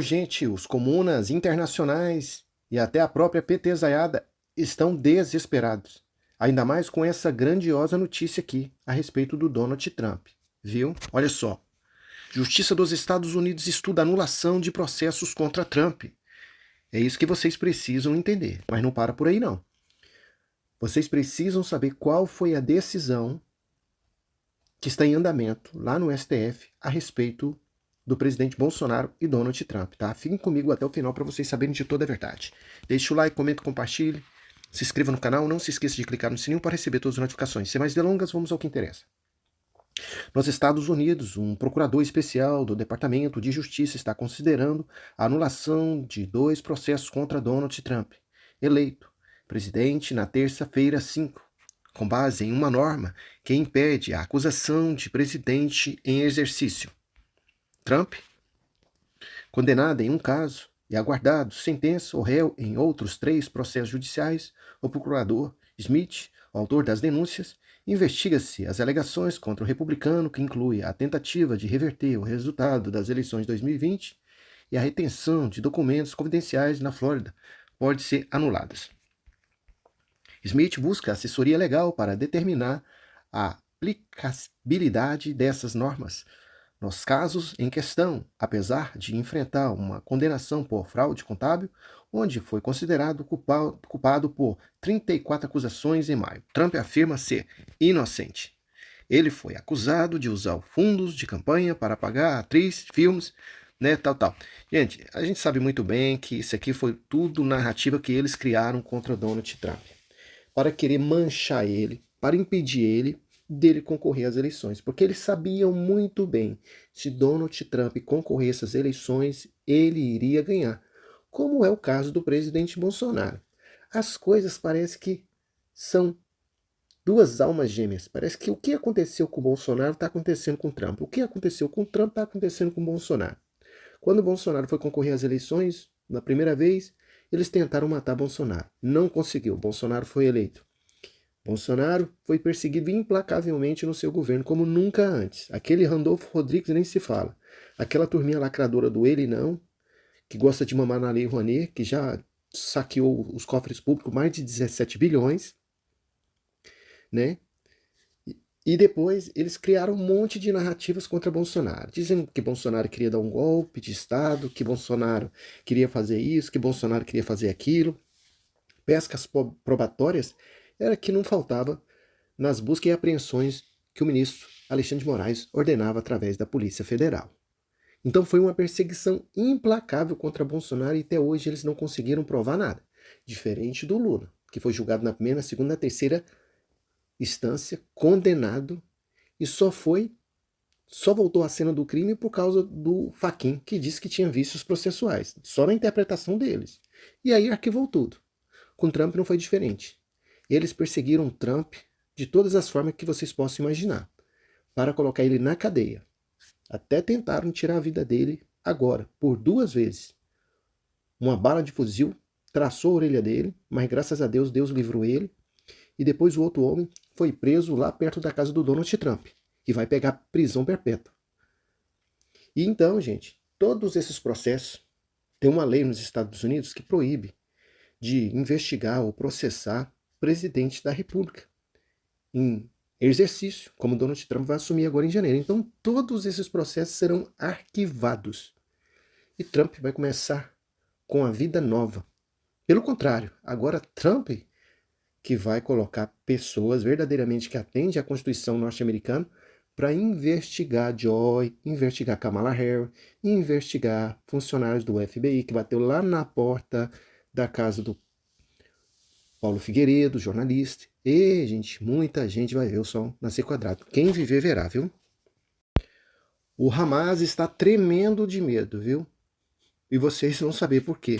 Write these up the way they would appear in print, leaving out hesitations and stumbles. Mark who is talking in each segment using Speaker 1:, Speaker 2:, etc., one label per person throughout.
Speaker 1: Gente, os comunas internacionais e até a própria petezaiada estão desesperados. Ainda mais com essa grandiosa notícia aqui a respeito do Donald Trump. Viu? Olha só. Justiça dos Estados Unidos estuda anulação de processos contra Trump. É isso que vocês precisam entender. Mas não para por aí, não. Vocês precisam saber qual foi a decisão que está em andamento lá no STF a respeito do presidente Bolsonaro e Donald Trump, tá? Fiquem comigo até o final para vocês saberem de toda a verdade. Deixe o like, comente, compartilhe, se inscreva no canal, não se esqueça de clicar no sininho para receber todas as notificações. Sem mais delongas, vamos ao que interessa. Nos Estados Unidos, um procurador especial do Departamento de Justiça está considerando a anulação de 2 processos contra Donald Trump, eleito presidente na terça-feira 5, com base em uma norma que impede a acusação de presidente em exercício. Trump, condenado em um caso e aguardado sentença ou réu em outros 3 processos judiciais, o procurador Smith, o autor das denúncias, investiga-se as alegações contra o republicano, que inclui a tentativa de reverter o resultado das eleições de 2020 e a retenção de documentos confidenciais na Flórida pode ser anuladas. Smith busca assessoria legal para determinar a aplicabilidade dessas normas. Nos casos em questão, apesar de enfrentar uma condenação por fraude contábil, onde foi considerado culpado por 34 acusações em maio, Trump afirma ser inocente. Ele foi acusado de usar fundos de campanha para pagar atriz, filmes, tal. Gente, a gente sabe muito bem que isso aqui foi tudo narrativa que eles criaram contra Donald Trump, para querer manchar ele, para impedir ele dele concorrer às eleições, porque eles sabiam muito bem, se Donald Trump concorresse às eleições, ele iria ganhar, como é o caso do presidente Bolsonaro. As coisas parecem que são duas almas gêmeas, parece que o que aconteceu com o Bolsonaro está acontecendo com o Trump, o que aconteceu com o Trump está acontecendo com o Bolsonaro. Quando o Bolsonaro foi concorrer às eleições, na primeira vez, eles tentaram matar Bolsonaro, não conseguiu, Bolsonaro foi eleito. Bolsonaro foi perseguido implacavelmente no seu governo como nunca antes. Aquele Randolfo Rodrigues nem se fala. Aquela turminha lacradora do Ele Não, que gosta de mamar na Lei Rouanet, que já saqueou os cofres públicos mais de 17 bilhões, né? E depois eles criaram um monte de narrativas contra Bolsonaro, dizendo que Bolsonaro queria dar um golpe de Estado, que Bolsonaro queria fazer isso, que Bolsonaro queria fazer aquilo. Pescas probatórias era que não faltava nas buscas e apreensões que o ministro Alexandre de Moraes ordenava através da Polícia Federal. Então foi uma perseguição implacável contra Bolsonaro e até hoje eles não conseguiram provar nada. Diferente do Lula, que foi julgado na primeira, segunda, terceira instância, condenado e só voltou à cena do crime por causa do Fachin, que disse que tinha vícios processuais, só na interpretação deles. E aí arquivou tudo. Com Trump não foi diferente. Eles perseguiram Trump de todas as formas que vocês possam imaginar, para colocar ele na cadeia. Até tentaram tirar a vida dele agora, por 2 vezes. Uma bala de fuzil traçou a orelha dele, mas graças a Deus, Deus livrou ele. E depois o outro homem foi preso lá perto da casa do Donald Trump, e vai pegar prisão perpétua. E então, gente, todos esses processos, tem uma lei nos Estados Unidos que proíbe de investigar ou processar presidente da República em exercício, como Donald Trump vai assumir agora em janeiro. Então, todos esses processos serão arquivados. E Trump vai começar com a vida nova. Pelo contrário, agora Trump que vai colocar pessoas verdadeiramente que atendem à Constituição norte-americana para investigar Joy, investigar Kamala Harris, investigar funcionários do FBI que bateu lá na porta da casa do Paulo Figueiredo, jornalista. E, gente, muita gente vai ver o sol nascer quadrado. Quem viver, verá, viu? O Hamas está tremendo de medo, viu? E vocês vão saber por quê.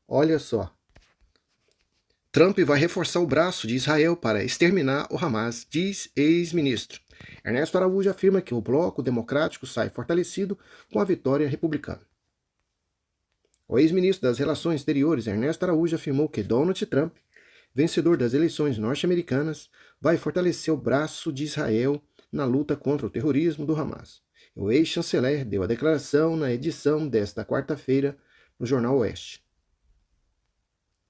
Speaker 1: Olha só. Trump vai reforçar o braço de Israel para exterminar o Hamas, diz ex-ministro. Ernesto Araújo afirma que o bloco democrático sai fortalecido com a vitória republicana. O ex-ministro das Relações Exteriores, Ernesto Araújo, afirmou que Donald Trump, vencedor das eleições norte-americanas, vai fortalecer o braço de Israel na luta contra o terrorismo do Hamas. O ex-chanceler deu a declaração na edição desta quarta-feira no jornal Oeste.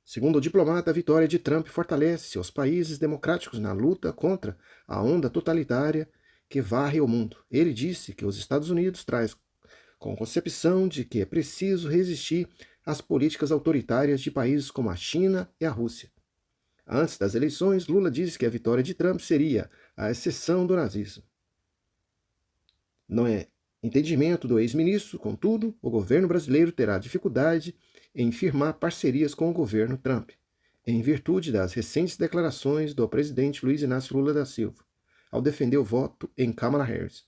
Speaker 1: Segundo o diplomata, a vitória de Trump fortalece os países democráticos na luta contra a onda totalitária que varre o mundo. Ele disse que os Estados Unidos traz com a concepção de que é preciso resistir às políticas autoritárias de países como a China e a Rússia. Antes das eleições, Lula disse que a vitória de Trump seria a exceção do nazismo. Não é entendimento do ex-ministro, contudo, o governo brasileiro terá dificuldade em firmar parcerias com o governo Trump, em virtude das recentes declarações do presidente Luiz Inácio Lula da Silva, ao defender o voto em Kamala Harris.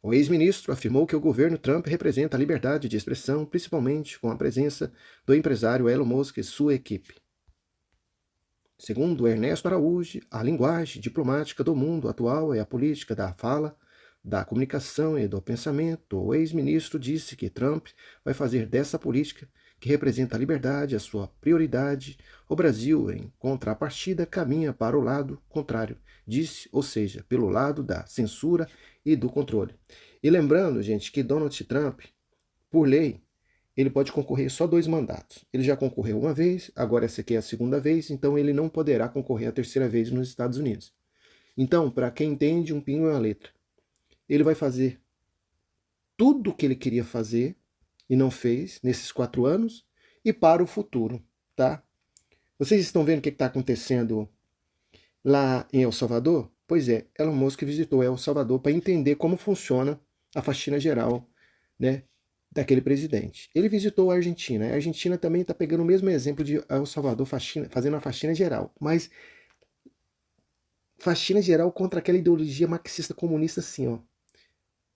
Speaker 1: O ex-ministro afirmou que o governo Trump representa a liberdade de expressão, principalmente com a presença do empresário Elon Musk e sua equipe. Segundo Ernesto Araújo, a linguagem diplomática do mundo atual é a política da fala, da comunicação e do pensamento. O ex-ministro disse que Trump vai fazer dessa política, que representa a liberdade, a sua prioridade. O Brasil, em contrapartida, caminha para o lado contrário, disse, ou seja, pelo lado da censura e do controle. E lembrando, gente, que Donald Trump, por lei, ele pode concorrer só 2 mandatos. Ele já concorreu uma vez, agora essa aqui é a segunda vez, então ele não poderá concorrer a terceira vez nos Estados Unidos. Então, para quem entende, um pingo é uma letra. Ele vai fazer tudo o que ele queria fazer e não fez nesses 4 anos e para o futuro, tá? Vocês estão vendo o que está acontecendo lá em El Salvador? Pois é, Elon Musk visitou El Salvador para entender como funciona a faxina geral, né, daquele presidente. Ele visitou a Argentina. A Argentina também está pegando o mesmo exemplo de El Salvador fazendo a faxina geral, mas faxina geral contra aquela ideologia marxista comunista assim, ó.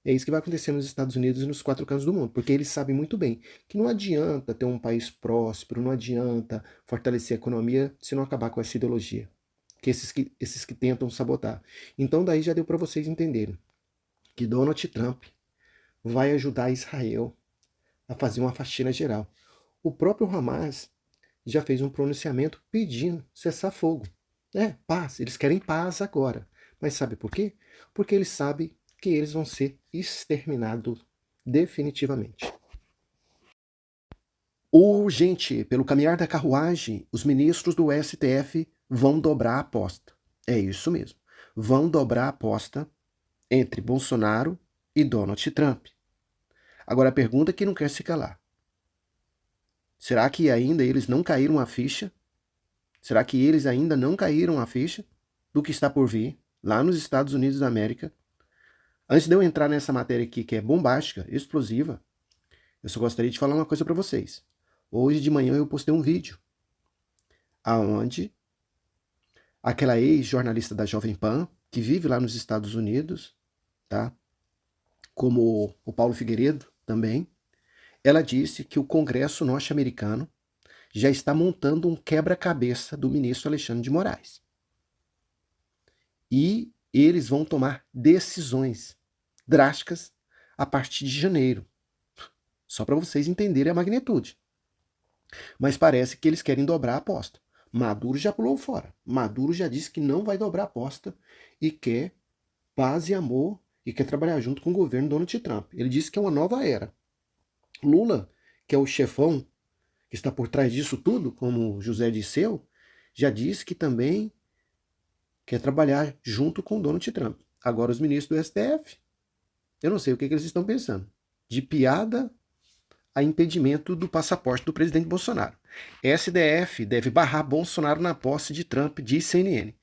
Speaker 1: É isso que vai acontecer nos Estados Unidos e nos 4 cantos do mundo, porque eles sabem muito bem que não adianta ter um país próspero, não adianta fortalecer a economia se não acabar com essa ideologia, que esses que tentam sabotar. Então daí já deu para vocês entenderem que Donald Trump vai ajudar Israel a fazer uma faxina geral. O próprio Hamas já fez um pronunciamento pedindo cessar fogo. Paz, eles querem paz agora. Mas sabe por quê? Porque eles sabem que eles vão ser exterminados definitivamente. Gente, pelo caminhar da carruagem, os ministros do STF vão dobrar a aposta. É isso mesmo. Vão dobrar a aposta entre Bolsonaro e Donald Trump. Agora a pergunta que não quer se calar. Será que ainda eles não caíram a ficha? Será que eles ainda não caíram a ficha do que está por vir lá nos Estados Unidos da América? Antes de eu entrar nessa matéria aqui, que é bombástica, explosiva, eu só gostaria de falar uma coisa para vocês. Hoje de manhã eu postei um vídeo aonde aquela ex-jornalista da Jovem Pan, que vive lá nos Estados Unidos, tá? Como o Paulo Figueiredo também, ela disse que o Congresso norte-americano já está montando um quebra-cabeça do ministro Alexandre de Moraes. E eles vão tomar decisões drásticas a partir de janeiro. Só para vocês entenderem a magnitude. Mas parece que eles querem dobrar a aposta. Maduro já pulou fora. Maduro já disse que não vai dobrar a aposta e quer paz e amor e quer trabalhar junto com o governo Donald Trump. Ele disse que é uma nova era. Lula, que é o chefão que está por trás disso tudo, como José Dirceu, já disse que também quer trabalhar junto com Donald Trump. Agora os ministros do STF, eu não sei o que eles estão pensando. De piada a impedimento do passaporte do presidente Bolsonaro. STF deve barrar Bolsonaro na posse de Trump, diz CNN.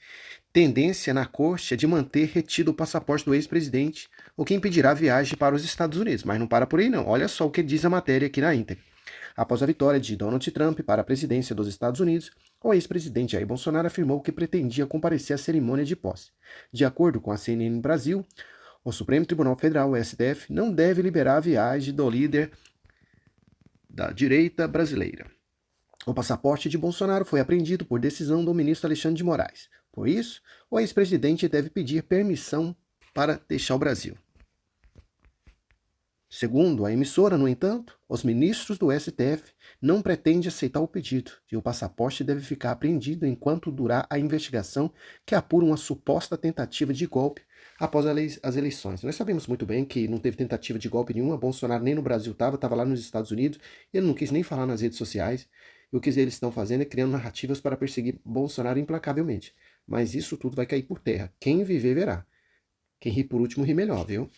Speaker 1: Tendência na corte é de manter retido o passaporte do ex-presidente, o que impedirá a viagem para os Estados Unidos. Mas não para por aí não. Olha só o que diz a matéria aqui na íntegra. Após a vitória de Donald Trump para a presidência dos Estados Unidos, o ex-presidente Jair Bolsonaro afirmou que pretendia comparecer à cerimônia de posse. De acordo com a CNN Brasil, o Supremo Tribunal Federal, o STF, não deve liberar a viagem do líder da direita brasileira. O passaporte de Bolsonaro foi apreendido por decisão do ministro Alexandre de Moraes. Por isso, o ex-presidente deve pedir permissão para deixar o Brasil. Segundo a emissora, no entanto, os ministros do STF não pretendem aceitar o pedido e o passaporte deve ficar apreendido enquanto durar a investigação que apura uma suposta tentativa de golpe após as eleições. Nós sabemos muito bem que não teve tentativa de golpe nenhuma, Bolsonaro nem no Brasil estava lá nos Estados Unidos, ele não quis nem falar nas redes sociais, e o que eles estão fazendo é criando narrativas para perseguir Bolsonaro implacavelmente. Mas isso tudo vai cair por terra. Quem viver, verá. Quem ri por último, ri melhor, viu?